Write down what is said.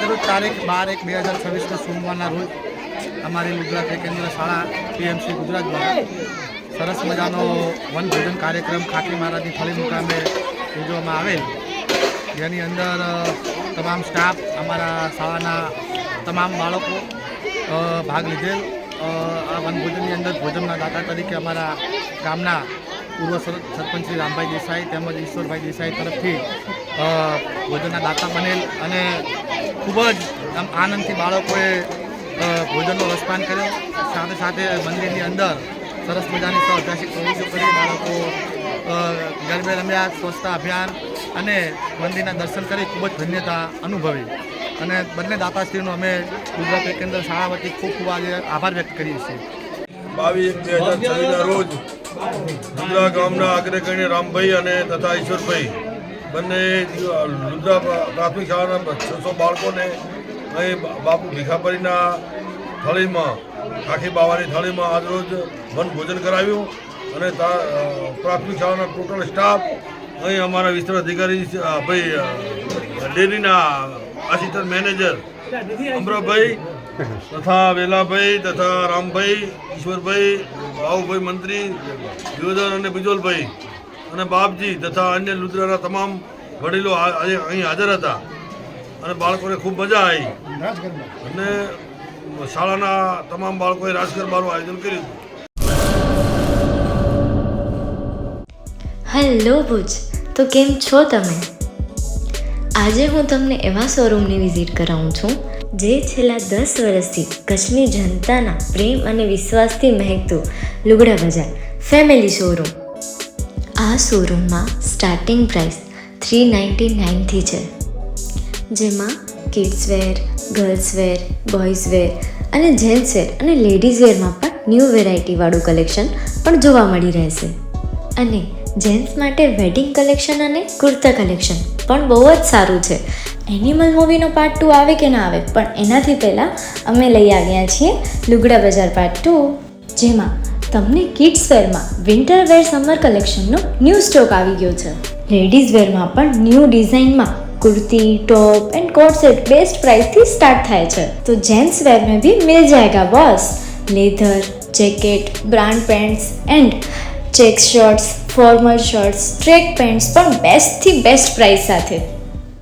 આજરોજ તારીખ 12/1/2026 સોમવારના રોજ અમારી લુગડા કેન્દ્ર શાળા પીએમસી ગુજરાત દ્વારા સરસ મજાનો વનભોજન કાર્યક્રમ ખાટી મહારાજની થળી મુકામે યોજવામાં આવેલ, જેની અંદર તમામ સ્ટાફ, અમારા શાળાના તમામ બાળકો ભાગ લીધેલ. આ વનભોજનની અંદર ભોજનના દાતા તરીકે અમારા ગામના પૂર્વ સરપંચ શ્રી રામભાઈ દેસાઈ તેમજ ઈશ્વરભાઈ દેસાઈ તરફથી ભોજનના દાતા બનેલ અને ખૂબ જ આનંદથી બાળકોએ ભોજનનો રસપાન કર્યો. સાથે સાથે મંદિરની અંદર સરસ મજાની ઐતિહાસિક પ્રવૃત્તિઓ કરી બાળકો ગરબે રમ્યા, સ્વચ્છતા અભિયાન અને મંદિરના દર્શન કરી ખૂબ જ ધન્યતા અનુભવી. અને બંને દાતાશ્રીનો અમે ગુજરાત કેન્દ્ર શાળા વતી ખૂબ ખૂબ આજે આભાર વ્યક્ત કરીએ છીએ. 22/1/2026 રોજ લુદ્રા ગામના અગ્રગણ્ય રામભાઈ અને તથા ઈશ્વરભાઈ બંને લુદ્રા પ્રાથમિક શાળાના 600 બાળકોને અહીં બાપુ ભીખાપરીના થાળીમાં, ખાખી બાવાની થાળીમાં આજરોજ વનભોજન કરાવ્યું. અને પ્રાથમિક શાળાના ટોટલ સ્ટાફ, અહીં અમારા વિસ્તૃત અધિકારી ભાઈ, ડેરીના આસિસ્ટન્ટ મેનેજર અમરાભાઈ તથા વેલાભાઈ તથા રામભાઈ, ઈશ્વરભાઈ, બાબુભાઈ મંત્રી, યોધન અને બિજોલભાઈ અને બાપજી તથા અન્ય લુદ્રાના તમામ વડીલો અહીં હાજર હતા. અને બાળકોને ખૂબ મજા આવી અને શાળાના તમામ બાળકોએ રાસ ગરબાનું આયોજન કર્યું. હેલો ભુજ, તો કેમ છો તમે? આજે હું તમને એવા શોરૂમની વિઝિટ કરાવું છું જે છેલ્લા 10 વર્ષથી કચ્છની જનતાના પ્રેમ અને વિશ્વાસથી મહેકતું લુગડા બજાર ફેમિલી શોરૂમ. આ શોરૂમમાં સ્ટાર્ટિંગ પ્રાઇસ 399થી છે, જેમાં kids wear, girls wear, boys wear અને જેન્ટ્સ વેર અને લેડીઝ વેરમાં પણ ન્યૂ વેરાયટીવાળું કલેક્શન પણ જોવા મળી રહેશે. અને જેન્ટ્સ માટે વેડિંગ કલેક્શન અને કુર્તા કલેક્શન પણ બહુ જ સારું છે. એનિમલ મૂવીનો પાર્ટ 2 આવે કે ના આવે, પણ એનાથી પહેલાં અમે લઈ આવ્યા છીએ લુગડા બજાર પાર્ટ 2, જેમાં તમને કિડ્સ વેરમાં વિન્ટર વેર સમર કલેક્શનનો ન્યૂ સ્ટોક આવી ગયો છે. લેડીઝ વેરમાં પણ ન્યૂ ડિઝાઇનમાં kurti, top and coat set best price थी स्टार्ट थाय छे. तो जेंट्स वेर में भी मिल जाएगा boss. Leather, jacket, brand pants and check shirts, formal shirts, track pants पण बेस्ट थी बेस्ट प्राइस साथे.